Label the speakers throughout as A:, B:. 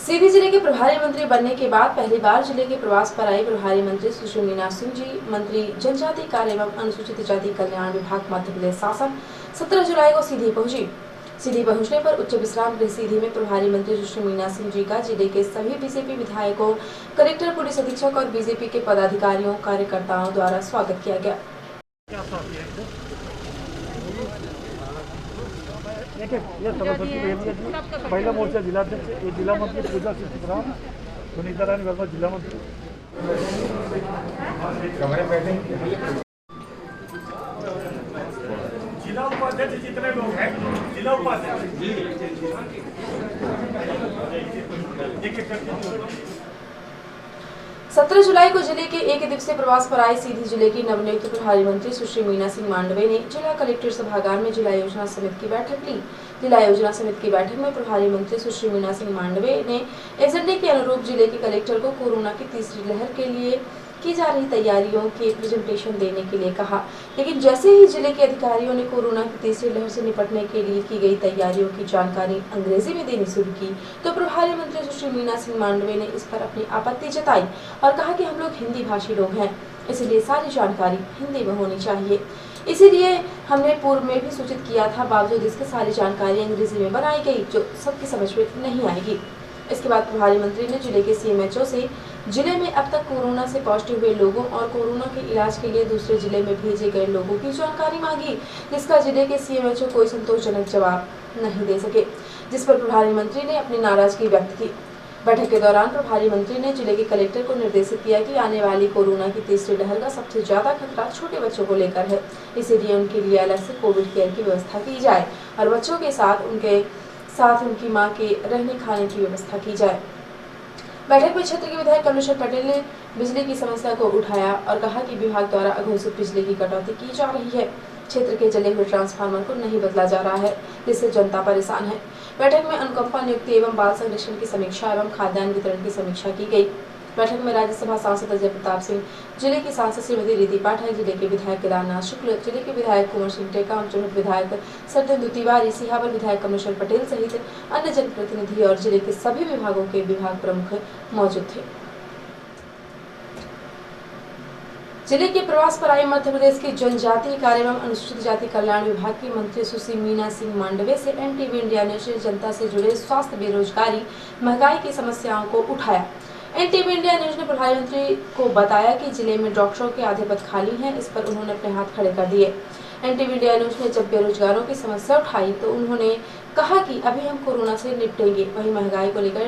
A: सीधी जिले के प्रभारी मंत्री बनने के बाद पहली बार जिले के प्रवास पर आई प्रभारी मंत्री सुश्री मीना सिंह जी मंत्री जनजाति कार्य एवं अनुसूचित जाति कल्याण विभाग मध्य प्रदेश शासन 17 जुलाई को सीधी पहुंची। सीधी पहुंचने पर उच्च विश्राम गृह सीधी में प्रभारी मंत्री सुश्री मीना सिंह जी का जिले के सभी बीजेपी विधायकों, कलेक्टर, पुलिस अधीक्षक और बीजेपी के पदाधिकारियों, कार्यकर्ताओं द्वारा स्वागत किया गया।
B: महिला मोर्चा जिलाध्यक्ष जिला मंत्री पूजा सिंह, सुनीता रानी वर्मा जिला मंत्री। जिला उपाध्यक्ष जितने लोग हैं, जिला उपाध्यक्ष
A: 17 जुलाई को जिले के एक दिवसीय प्रवास पर आए सीधी जिले की नवनियुक्त प्रभारी मंत्री सुश्री मीना सिंह मांडवे ने जिला कलेक्टर सभागार में जिला योजना समिति की बैठक ली। जिला योजना समिति की बैठक में प्रभारी मंत्री सुश्री मीना सिंह मांडवे ने एजेंडे के अनुरूप जिले के कलेक्टर को कोरोना की तीसरी लहर के लिए की जा रही तैयारियों के प्रेजेंटेशन देने के लिए कहा। लेकिन जैसे ही जिले के अधिकारियों ने कोरोना की तीसरी लहर से निपटने के लिए की गई तैयारियों की जानकारी अंग्रेजी में देनी शुरू की तो प्रभारी मंत्री सुश्री मीना सिंह मांडवे ने इस पर अपनी आपत्ति जताई और कहा कि हम लोग हिंदी भाषी लोग हैं, इसलिए सारी जानकारी हिंदी में होनी चाहिए। इसीलिए हमने पूर्व में भी सूचित किया था, बावजूद इसके सारी जानकारी अंग्रेजी में बनाई गई जो सबकी समझ में नहीं आएगी। इसके बाद प्रभारी मंत्री ने जिले के सीएमएचओ से जिले में अब तक कोरोना से पॉजिटिव हुए लोगों और कोरोना के इलाज के लिए दूसरे जिले में भेजे गए लोगों की जानकारी मांगी, जिसका जिले के सीएमएचओ कोई संतोषजनक जवाब नहीं दे सके, जिस पर प्रभारी मंत्री ने अपनी नाराजगी व्यक्त की। बैठक के दौरान प्रभारी मंत्री ने जिले के कलेक्टर को निर्देशित किया कि आने वाली कोरोना की तीसरी लहर का सबसे ज्यादा खतरा छोटे बच्चों को लेकर है, इसीलिए उनके लिए अलग से कोविड केयर की व्यवस्था की जाए और बच्चों के साथ उनकी मां के रहने खाने की व्यवस्था की जाए। बैठक में क्षेत्र के विधायक कमलेश्वर पटेल ने बिजली की समस्या को उठाया और कहा कि विभाग द्वारा अघोषित बिजली की कटौती की जा रही है। क्षेत्र के जले हुए ट्रांसफार्मर को नहीं बदला जा रहा है, जिससे जनता परेशान है। बैठक में अनुकंपा नियुक्ति एवं बाल संरक्षण की समीक्षा एवं खाद्यान्न वितरण की समीक्षा की गई। बैठक में राज्यसभा सांसद अजय प्रताप सिंह, जिले की सांसद श्रीमती रिति पाठक, जिले के विधायक केदारनाथ शुक्ल, जिले के विधायक कुंवर सिंह टेका, चुनट विधायक सत्येंदु तिवारी, सिहावल विधायक कमलेश्वर पटेल सहित अन्य जनप्रतिनिधि और जिले के सभी विभागों के विभाग प्रमुख मौजूद थे। जिले के प्रवास पर आई मध्य प्रदेश के जनजातीय कार्य एवं अनुसूचित जाति कल्याण विभाग की मंत्री सुश्री मीना सिंह मांडवे से एनटीवी इंडिया न्यूज ने जनता से जुड़े स्वास्थ्य, बेरोजगारी, महंगाई की समस्याओं को उठाया। एनटीवी इंडिया न्यूज ने प्रभारी मंत्री को बताया कि जिले में डॉक्टरों के आधे पद खाली हैं, इस पर उन्होंने अपने हाथ खड़े कर दिए। एनटीवी इंडिया न्यूज ने जब बेरोजगारों की समस्या उठाई तो उन्होंने कहा कि अभी हम कोरोना से निपटेंगे। वहीं महंगाई को लेकर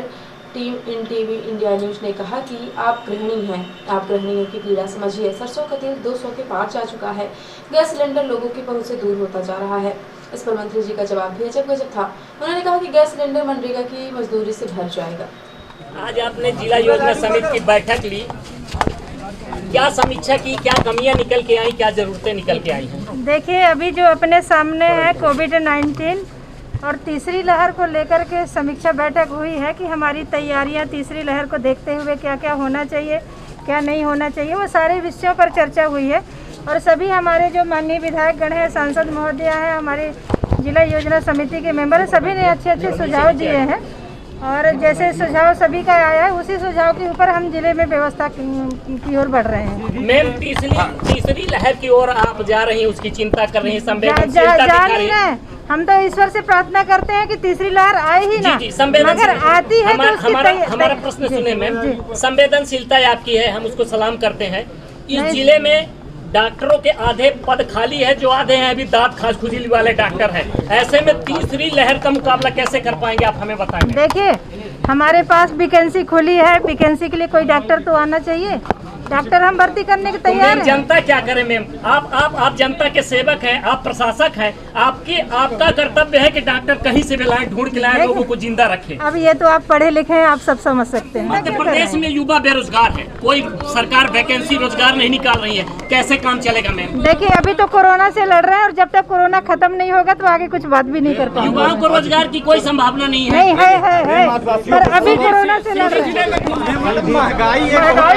A: टीम एनटीवी इंडिया न्यूज ने कहा कि आप गृहिणी हैं, आप गृहिणियों की पीड़ा समझिए। सरसों का तेल 200 के पार जा चुका है, गैस सिलेंडर लोगों की पहुंच से दूर होता जा रहा है। इस पर मंत्री जी का जवाब भी अजब गजब था। उन्होंने कहा कि गैस सिलेंडर मनरेगा की मजदूरी से भर जाएगा।
C: आज आपने जिला योजना समिति की बैठक ली, क्या समीक्षा की, क्या कमियां निकल के आई, क्या जरूरतें निकल के आई हैं?
D: देखिए, अभी जो अपने सामने है कोविड-19 और तीसरी लहर को लेकर के समीक्षा बैठक हुई है कि हमारी तैयारियां तीसरी लहर को देखते हुए क्या क्या होना चाहिए, क्या नहीं होना चाहिए, वो सारे विषयों पर चर्चा हुई है। और सभी हमारे जो माननीय विधायक गण हैं, सांसद महोदय हैं, हमारे जिला योजना समिति के मेंबर हैं, सभी ने अच्छे अच्छे सुझाव दिए हैं और जैसे सुझाव सभी का आया है उसी सुझाव के ऊपर हम जिले में व्यवस्था की ओर बढ़ रहे हैं।
C: मैम, तीसरी लहर की ओर आप जा रही हैं, उसकी चिंता कर रही हैं, संवेदनशीलता दिखा रही हैं।
D: हम तो ईश्वर से प्रार्थना करते हैं कि तीसरी लहर आए ही ना, मगर आती है तो
C: हमारा प्रश्न सुने मैम, संवेदनशीलता आपकी है, हम उसको सलाम करते हैं। इस जिले में डॉक्टरों के आधे पद खाली है, जो आधे हैं अभी दांत खाज खुजली वाले डॉक्टर हैं। ऐसे में तीसरी लहर का मुकाबला कैसे कर पाएंगे, आप हमें बताएंगे।
D: देखिए, हमारे पास वैकेंसी खुली है, वैकेंसी के लिए कोई डॉक्टर तो आना चाहिए। डॉक्टर हम भर्ती करने के तैयार हैं।
C: जनता क्या करे मैम, आप जनता के सेवक हैं, आप प्रशासक हैं, आपका कर्तव्य है कि डॉक्टर कहीं से भी लाए, ढूंढ के लाए, लोगों को जिंदा रखे।
D: अब ये तो आप पढ़े लिखे हैं, आप सब समझ सकते हैं।
C: मध्य प्रदेश में युवा बेरोजगार है, कोई सरकार वैकेंसी रोजगार नहीं निकाल रही है, कैसे काम चलेगा मैम?
D: देखिए, अभी तो कोरोना से लड़ रहे हैं और जब तक कोरोना खत्म नहीं होगा तो आगे कुछ बात भी नहीं कर पाएंगे।
C: युवाओं को रोजगार की कोई संभावना नहीं है।
D: नहीं है, पर अभी कोरोना से लड़ रहे हैं।
B: महंगाई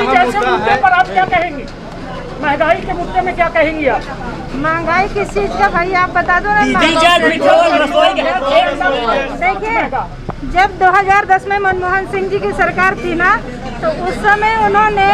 B: जैसे मुद्दे पर आप क्या कहेंगे? महंगाई के मुद्दे में क्या कहेंगी आप?
D: महंगाई किस चीज का भाई आप बता दो ना। देखिए, जब 2010 में मनमोहन सिंह जी की सरकार थी ना, तो उस समय उन्होंने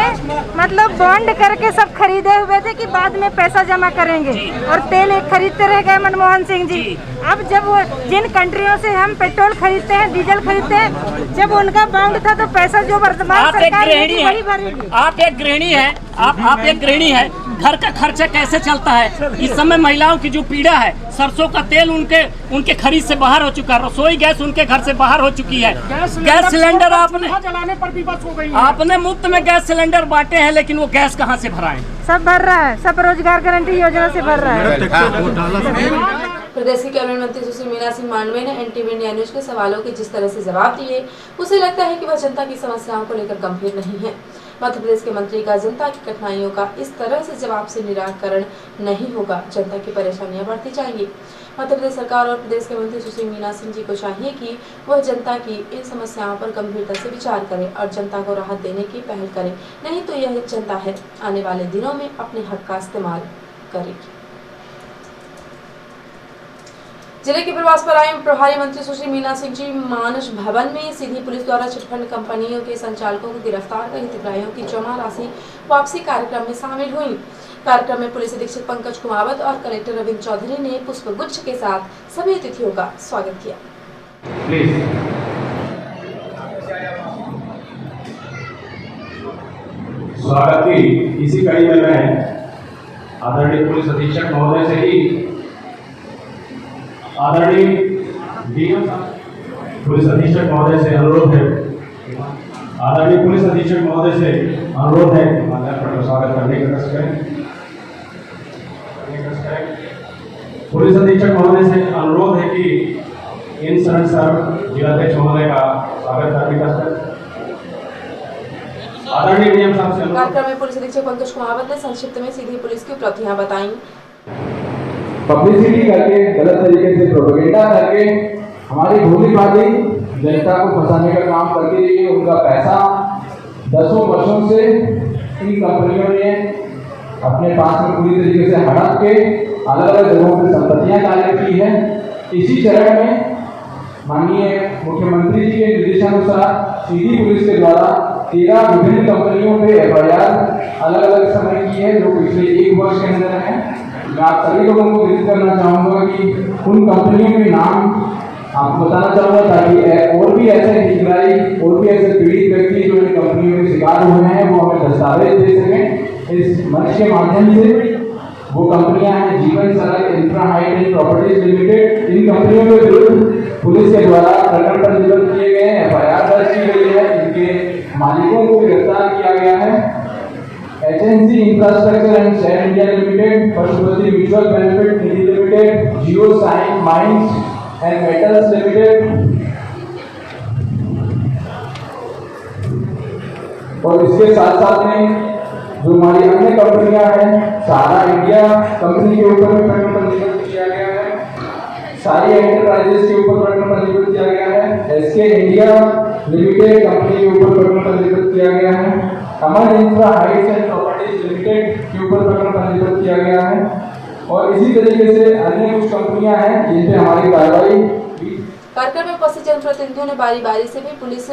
D: मतलब बॉन्ड करके सब खरीदे हुए थे कि बाद में पैसा जमा करेंगे, और तेल एक खरीदते रह गए मनमोहन सिंह जी। अब जब वो जिन कंट्रियों से हम पेट्रोल खरीदते हैं, डीजल खरीदते हैं, जब उनका बॉन्ड था तो पैसा जो वर्तमान सरकार लेगी वही भरेगी।
C: आप एक गृहिणी है, आप एक गृहिणी है, घर का खर्चा कैसे चलता है? इस समय महिलाओं की जो पीड़ा है, सरसों का तेल उनके खरीद से बाहर हो चुका है, रसोई गैस उनके घर से बाहर हो चुकी है। गैस सिलेंडर आपने
B: जलाने पर भी बस हो गई है।
C: आपने मुफ्त में गैस सिलेंडर बांटे हैं, लेकिन वो गैस कहाँ से भराएं?
D: सब भर रहा है, सब रोजगार गारंटी योजना से भर रहा है।
A: प्रदेश की कैबिनेट मंत्री सुश्री मीना सिंह मांडवे ने एनटीवी इंडिया न्यूज के सवालों के जिस तरह से जवाब दिए, उसे लगता है कि वह जनता की समस्याओं को लेकर गंभीर नहीं है। मध्य प्रदेश के मंत्री का जनता की कठिनाइयों का इस तरह से जवाब से निराकरण नहीं होगा, जनता की परेशानियां बढ़ती जाएंगी। मध्य प्रदेश सरकार और प्रदेश के मंत्री सुश्री मीना सिंह जी को चाहिए कि वह जनता की इन समस्याओं पर गंभीरता से विचार करे और जनता को राहत देने की पहल करे, नहीं तो यह जनता है आने वाले दिनों में अपने हक का इस्तेमाल करेगी। जिले के प्रवास पर आए प्रभारी मंत्री सुश्री मीना सिंह जी मानस भवन में सीधी पुलिस द्वारा चिटफंड कंपनियों के संचालकों को गिरफ्तार कर हितग्राहियों की जमा राशि वापसी कार्यक्रम में शामिल हुई। कार्यक्रम में पुलिस अधीक्षक पंकज कुमावत और कलेक्टर रविंद्र चौधरी ने पुष्प गुच्छ के साथ सभी अतिथियों का स्वागत किया।
E: स्वागत की इसी कड़ी में मैं आदरणीय पुलिस अधीक्षक महोदय से ही आदरणीय डीएम पुलिस अधीक्षक महोदय से अनुरोध है, आदरणीय पुलिस अधीक्षक महोदय से अनुरोध है कि माल्यार्पण का स्वागत करने का कष्ट करें। पुलिस अधीक्षक महोदय से अनुरोध है कि इन शरण सर जिलाध्यक्ष महोदय का स्वागत करने का कष्ट करें। आदरणीय डीएम साहब से
A: कार्यक्रम में पुलिस अधीक्षक पंकज कुमावत ने संक्षिप्त में सीधी पुलिस की उपलब्धियां बताई।
F: पब्लिसिटी करके, गलत तरीके से प्रोपेगेंडा करके हमारी भोली भाली जनता को फंसाने का काम करके रही है। उनका पैसा 10 वर्षों से इन कंपनियों ने अपने पास में पूरी तरीके से हड़प के अलग अलग जगहों पर संपत्तियां कायम की है। इसी चरण में माननीय मुख्यमंत्री जी के निर्देशानुसार सीधी पुलिस के द्वारा 13 विभिन्न कंपनियों पे FIR अलग अलग समय की है, जो पिछले 1 वर्ष के अंदर है। मैं आप सभी लोगों को विजिट करना चाहूँगा कि उन कंपनियों के नाम आपको बताना चाहूँगा, ताकि और भी ऐसे हितग्राही और भी ऐसे पीड़ित व्यक्ति जो इन कंपनियों के शिकार हुए हैं वो हमें दस्तावेज दे सकें। इस मंच के माध्यम से वो कंपनियां हैं जीवन सड़क इंफ्रा हाई प्रॉपर्टीज लिमिटेड। इन कंपनियों के विरुद्ध पुलिस के द्वारा प्रकरण पंजीबद्ध किए गए हैं, FIR दर्ज की गई है, इनके मालिकों को गिरफ्तार किया गया है। HNC infrastructure and share India limited, Pashupati mutual benefit Nidhi limited, Jio sign mines and metals limited, और इसके साथ साथ में जो हमारी अन्य कंपनियां हैं, सारा इंडिया कंपनी के ऊपर भी प्रकरण पंजीबद्ध किया गया है, सारी एंटरप्राइजेस के ऊपर प्रकरण पंजीबद्ध किया गया है, SK इंडिया लिमिटेड कंपनी के ऊपर प्रकरण पंजीबद्ध किया गया है, Aman infra heights and properties limited के ऊपर प्रकरण पंजीबद्ध किया गया है, और इसी तरीके से अन्य कुछ कंपनियां हैं जिन पे हमारी कार्रवाई।
A: कार्यक्रम में उपस्थित जनप्रतिनिधियों ने बारी बारी से भी पुलिस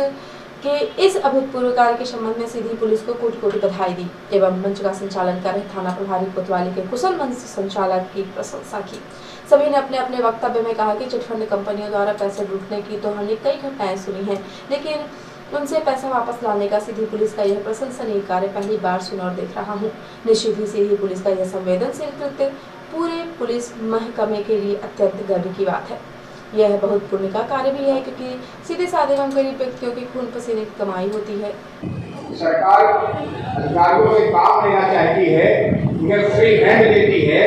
A: के इस अभूतपूर्व कार्य के संबंध में सीधी पुलिस को कोटि-कोटि बधाई दी एवं मंच का संचालन कर रहे थाना प्रभारी कोतवाली के कुशल मंच संचालक की प्रशंसा की। सभी ने अपने अपने वक्तव्य में कहा कि चिटफंड कंपनियों द्वारा पैसे लूटने की तो हमने कई घटनाएं सुनी हैं, लेकिन उनसे पैसा वापस लाने का सीधी पुलिस का यह प्रशंसनीय कार्य पहली बार सुन और देख रहा हूँ। निश्चित ही सीधी पुलिस का यह संवेदनशील कृत्य पूरे पुलिस महकमे के लिए अत्यंत गर्व की बात है। यह बहुत पुण्य का कार्य भी है, क्योंकि सीधे साधे एवं गरीब व्यक्तियों की खून पसीने की कमाई होती है।
G: सरकार अधिकारियों से काम लेना चाहती है, उन्हें फ्री हैंड देती है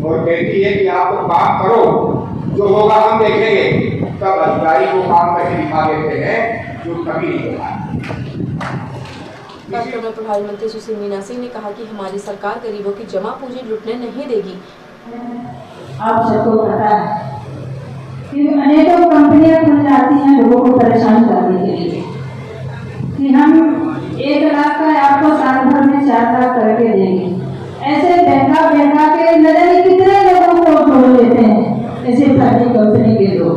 G: और कहती है कि आप काम करो, जो होगा हम देखेंगे। तब अधिकारी को काम करके दिखा देते हैं, जो कभी नहीं होगा।
A: कार्यक्रम में प्रभारी मंत्री सुश्री मीना सिंह ने कहा कि हमारी सरकार गरीबों की जमा पूंजी लूटने नहीं देगी।
H: आप सबको पता है कि अनेकों कंपनियां खुल जाती हैं लोगों को परेशान करने के लिए कि हम 1 लाख का आपको साल भर में 4 लाख करके देंगे। ऐसे बहका के न जाने कितने लोगों को जोड़ लेते हैं ऐसे प्राइवेट कंपनी के लोग,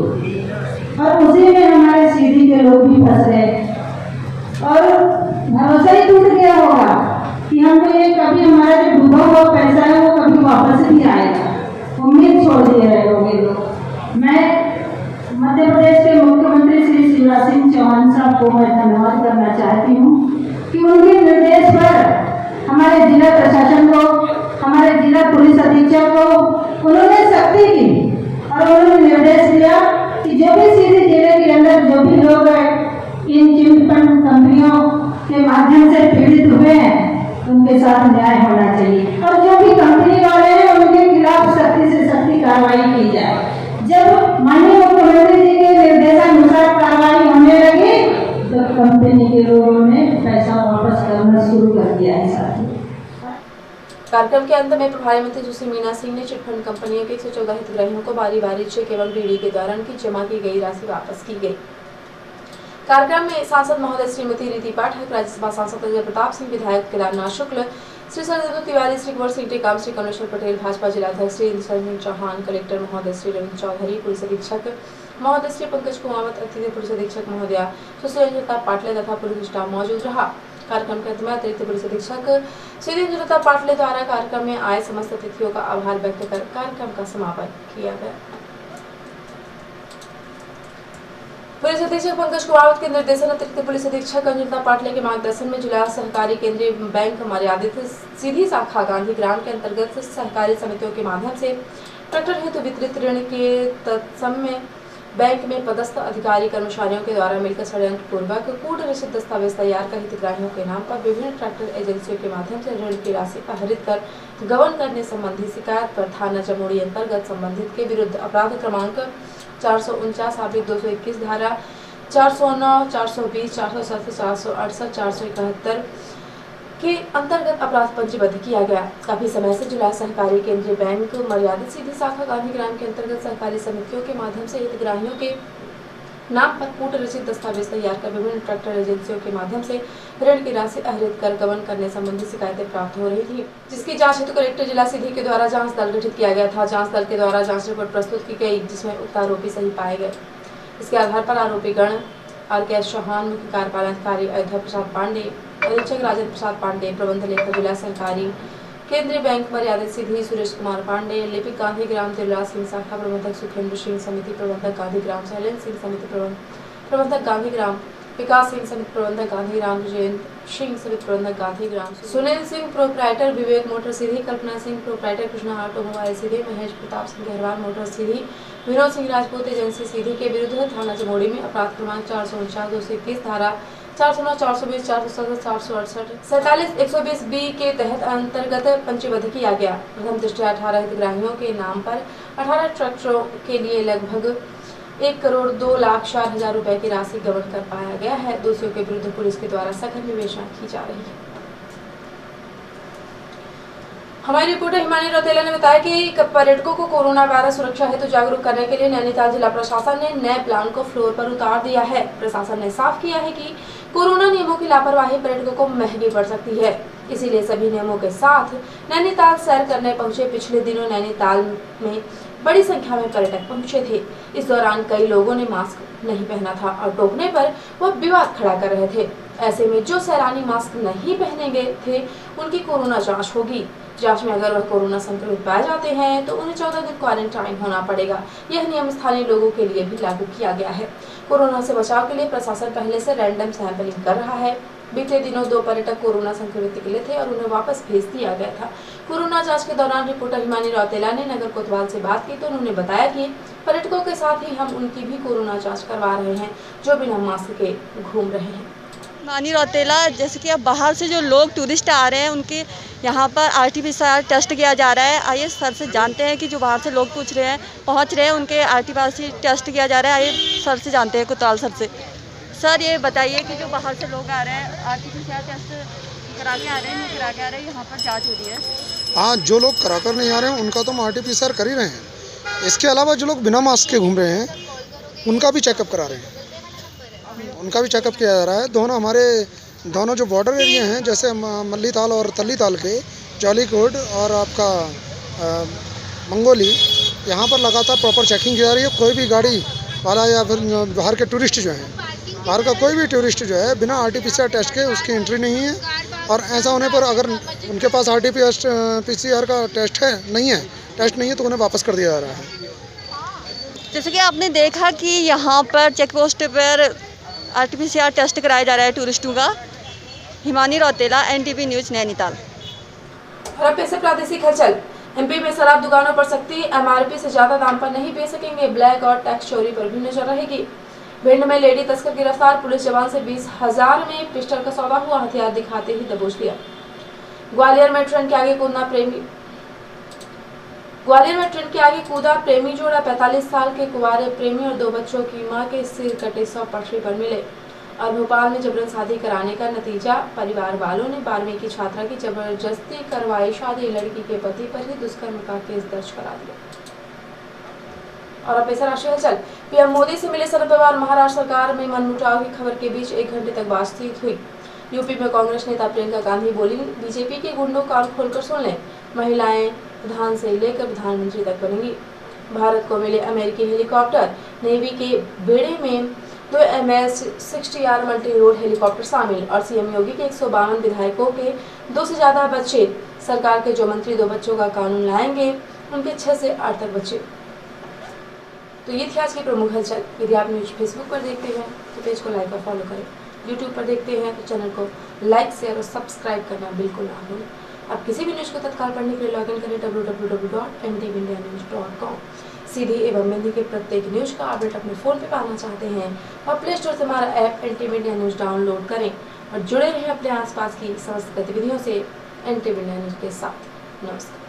H: और उसी में हमारे सीधी और भरोसा ही टूट गया होगा कि हमको ये कभी हमारा जो डूबा हुआ पैसा है वो कभी वापस भी आएगा। उम्मीद छोड़ दिए रहे होंगे लोग। मैं मध्य प्रदेश के मुख्यमंत्री श्री शिवराज सिंह चौहान साहब को मैं धन्यवाद करना चाहती हूँ कि उनके निर्देश पर हमारे जिला प्रशासन को, हमारे जिला पुलिस अधीक्षक को उन्होंने सख्ती की और उन्होंने निर्देश दिया कि जो भी सीधी जिले के अंदर जो भी लोग इन चिट फंड कंपनियों के माध्यम से पीड़ित हुए हैं उनके साथ न्याय होना चाहिए और जो भी कंपनी वाले हैं उनके खिलाफ सख्ती से सख्ती कार्रवाई की जाए। जब माननीय मुख्यमंत्री जी के निर्देशानुसार कार्रवाई होने लगी तो कंपनी के लोगों ने पैसा वापस करना शुरू कर दिया है। साथी
A: कार्यक्रम के अंत में प्रभारी मंत्री सुश्री मीना सिंह ने चिटफंड कंपनियों के 114 हितग्राहियों को बारी बारी चेक एवं डीडी के द्वारा उनकी जमा की गई राशि वापस की गई। कार्यक्रम में सांसद महोदय श्रीमती रीति पाठक, राज्यसभा सांसद अजय प्रताप सिंह, विधायक केदारनाथ शुक्ल, श्री शरदेंदु तिवारी, श्री कुंवर सिंह टेकाम, श्री कमलेश्वर पटेल, भाजपा जिलाध्यक्ष श्री इंद्र सिंह चौहान, कलेक्टर महोदय श्री रविंद्र चौधरी, पुलिस अधीक्षक महोदय श्री पंकज कुमावत, अतिथि पुलिस अधीक्षक महोदया सुश्री अंजलता पाटले तथा पुलिस स्टाफ मौजूद रहा। कार्यक्रम के अंत में अतिरिक्त पुलिस अधीक्षक श्री अंजलता पाटले द्वारा कार्यक्रम में आए समस्त अतिथियों का आभार व्यक्त कर कार्यक्रम का समापन किया गया। पुलिस अधीक्षक पंकज कुमावत के निर्देशन, अतिरिक्त पुलिस अधीक्षक अंजलता पाटले के मार्गदर्शन में जिला सहकारी केंद्रीय बैंक मर्यादित सीधी शाखा गांधी ग्राम के अंतर्गत सहकारी समितियों के माध्यम से ट्रैक्टर हेतु वितरित ऋण के तत्समय बैंक में पदस्थ अधिकारी कर्मचारियों के द्वारा मिलकर षड्यंत्र पूर्वक कूट रसीद दस्तावेज तैयार कर हितग्राहियों के नाम पर विभिन्न ट्रैक्टर एजेंसियों के माध्यम से ऋण की राशि आहरित कर गबन करने संबंधी शिकायत पर थाना जमोड़ी अंतर्गत संबंधित के विरुद्ध अपराध क्रमांक 449/221 धारा 409, 420, 467, 468, 471 के अंतर्गत अपराध पंजीबद्ध किया गया। काफी समय से जिला सहकारी केंद्रीय बैंक मर्यादित सीधी शाखा गांधी ग्राम के अंतर्गत सहकारी समितियों के माध्यम से हितग्राहियों के नाम पर कूट रसीद दस्तावेज तैयार कर विभिन्न ट्रैक्टर एजेंसियों के माध्यम से ऋण की राशि आहरित कर गबन करने संबंधी शिकायतें प्राप्त हो रही थी, जिसकी जांच हेतु कलेक्टर जिला सीधी के द्वारा जांच दल गठित किया गया था। जांच दल के द्वारा जांच रिपोर्ट प्रस्तुत की गई, जिसमें उक्त आरोपी सही पाए गए। इसके आधार पर आरोपी गण RK चौहान, मुख्य कार्यपालन अधिकारी अयोध्या प्रसाद पांडे, अधीक्षक राजेंद्र प्रसाद पांडे, प्रबंध लेखक जिला सहकारी केंद्रीय बैंक मर्यादित सीधी सुरेश कुमार पांडे, लिपिक गांधी ग्राम दिलराज सिंह, शाखा प्रबंधक सुखेंद्र सिंह, समिति प्रबंधक गांधी ग्राम शैलेंद्र सिंह, समिति प्रबंधक गांधी ग्राम विकास सिंह, समिति प्रबंधक गांधी ग्राम विजेंद्र सिंह, समिति प्रबंधक गांधी ग्राम सुनील सिंह, प्रोप्राइटर विवेक मोटर सीधी, कल्पना सिंह, प्रोप्राइटर कृष्णा ऑटोमोबाइल सीधी, महेश प्रताप सिंह गहरवाल मोटर सीधी, विनोद सिंह राजपूत एजेंसी सीधी के विरुद्ध थाना जमोड़ी में अपराध क्रमांक 449/221 धारा 409, 420, 467, 468, 47, 120B के तहत अंतर्गत पंजीबद्ध किया गया। प्रथम दृष्टया 18 हितग्राहियों के नाम पर 18 ट्रैक्टरों के लिए लगभग 1,02,04,000 रुपए की राशि गबन कर पाया गया है। दोषियों के विरुद्ध पुलिस के द्वारा सघन विवेचना की जा रही है। हमारी रिपोर्टर हिमानी रौतेला ने बताया कि पर्यटकों को कोरोना वायरस सुरक्षा हेतु जागरूक करने के लिए नैनीताल जिला प्रशासन ने नए प्लान को फ्लोर पर उतार दिया है। प्रशासन ने साफ किया है कि कोरोना नियमों की लापरवाही पर्यटकों को महंगी पड़ सकती है, इसीलिए सभी नियमों के साथ नैनीताल सैर करने पहुंचे। पिछले दिनों नैनीताल में बड़ी संख्या में पर्यटक पहुंचे थे। इस दौरान कई लोगों ने मास्क नहीं पहना था और टोकने पर वह विवाद खड़ा कर रहे थे। ऐसे में जो सैलानी मास्क नहीं पहनेंगे थे उनकी कोरोना जांच होगी। जांच में अगर वह कोरोना संक्रमित पाए जाते हैं तो उन्हें 14 दिन क्वारंटाइन होना पड़ेगा। यह नियम स्थानीय लोगों के लिए भी लागू किया गया है। कोरोना से बचाव के लिए प्रशासन पहले से रैंडम सैंपलिंग कर रहा है। बीते दिनों 2 पर्यटक कोरोना संक्रमित निकले थे और उन्हें वापस भेज दिया गया था। कोरोना जांच के दौरान रिपोर्टर हिमानी रौतेला ने नगर कोतवाल से बात की तो उन्होंने बताया कि पर्यटकों के साथ ही हम उनकी भी कोरोना जांच करवा रहे हैं जो बिना मास्क के घूम रहे हैं।
I: हिमानी रौतेला, जैसे कि अब बाहर से जो लोग टूरिस्ट आ रहे हैं उनके यहाँ पर RT-PCR टेस्ट किया जा रहा है। आइए सर से जानते हैं कि जो बाहर से लोग पहुँच रहे हैं उनके RT-PCR टेस्ट किया जा रहा है। आइए सर से जानते हैं, कोतवाल सर से। सर ये बताइए कि जो बाहर से लोग आ रहे हैं RT-PCR टेस्ट करा के आ रहे हैं, नहीं करा के आ रहे हैं, यहाँ पर जाँच हो रही है?
J: हाँ, जो लोग करा कर नहीं आ रहे हैं उनका तो हम RT-PCR कर ही रहे हैं। इसके अलावा जो लोग बिना मास्क के घूम रहे हैं उनका भी चेकअप करा रहे हैं, उनका भी चेकअप किया जा रहा है। दोनों जो बॉर्डर एरिया हैं जैसे मल्लीताल और तल्लीताल के जौलीकोट और आपका मंगोली, यहाँ पर लगातार प्रॉपर चेकिंग की जा रही है। कोई भी गाड़ी वाला या फिर बाहर के टूरिस्ट जो हैं बाहर का कोई भी टूरिस्ट जो है बिना RT-PCR टेस्ट के उसकी एंट्री नहीं है। और ऐसा होने पर अगर उनके पास RT-PCR का टेस्ट नहीं है तो उन्हें वापस कर दिया जा रहा है।
I: जैसे कि आपने देखा कि यहाँ पर चेक पोस्ट पर RT-PCR टेस्ट कराया जा रहा है टूरिस्टों का। Himani Rautela, NTV news, Nainital.
A: और अब पैसे प्रादेशिक हलचल। MP में शराब दुकानों पर सख्ती, MRP से ज्यादा दाम पर नहीं बेच सकेंगे। ब्लैक और टैक्स चोरी पर भी नजर रहेगी। भिंड में लेडी तस्कर गिरफ्तार, पुलिस जवान से 20,000 में पिस्टल का सौदा हुआ, हथियार दिखाते ही दबोच लिया। ग्वालियर में ट्रेन के आगे कूदा प्रेमी जोड़ा। 45 साल के कुंवारे प्रेमी और 2 बच्चों की मां के सिर कटे 100 पटरी पर मिले। और भोपाल में जबरन शादी कराने का नतीजा, परिवार वालों ने 12वीं की छात्रा की जबरदस्ती करवाई शादी। लड़की के पति पर ही दुष्कर्म का केस दर्ज करा दिया। और अब पैसा राशि हलचल। PM मोदी से मिले शरद पवार, महाराष्ट्र सरकार में मनमुटाव की खबर के बीच 1 घंटे तक बातचीत हुई। यूपी में कांग्रेस नेता प्रियंका गांधी बोली, बीजेपी के गुंडों कान खोलकर सुन लें, महिलाएं प्रधान से लेकर प्रधानमंत्री तक बनेंगी। भारत को मिले अमेरिकी हेलीकॉप्टर, नेवी के बेड़े में 2 MS-60R मल्टी रोल हेलीकॉप्टर शामिल। और CM योगी के 152 विधायकों के 2 से ज्यादा बच्चे। सरकार के जो मंत्री 2 बच्चों का कानून लाएंगे, उनके 6 से 8 तक बच्चे। तो ये थी आज की प्रमुख हलचल। यदि आप न्यूज फेसबुक पर देखते हैं तो पेज को लाइक और फॉलो करें। यूट्यूब पर देखते हैं तो चैनल को लाइक, शेयर और सब्सक्राइब करना बिल्कुल ना भूलें। आप किसी भी न्यूज़ को तत्काल पढ़ने के लिए लॉगिन करें www.ntvindianews.com। सीधी एवं हिंदी के प्रत्येक न्यूज़ का अपडेट अपने फ़ोन पे पाना चाहते हैं और प्ले स्टोर से हमारा app NTV India news download करें और जुड़े रहें अपने आसपास की समस्त गतिविधियों से NTV इंडिया न्यूज़ के साथ। नमस्कार।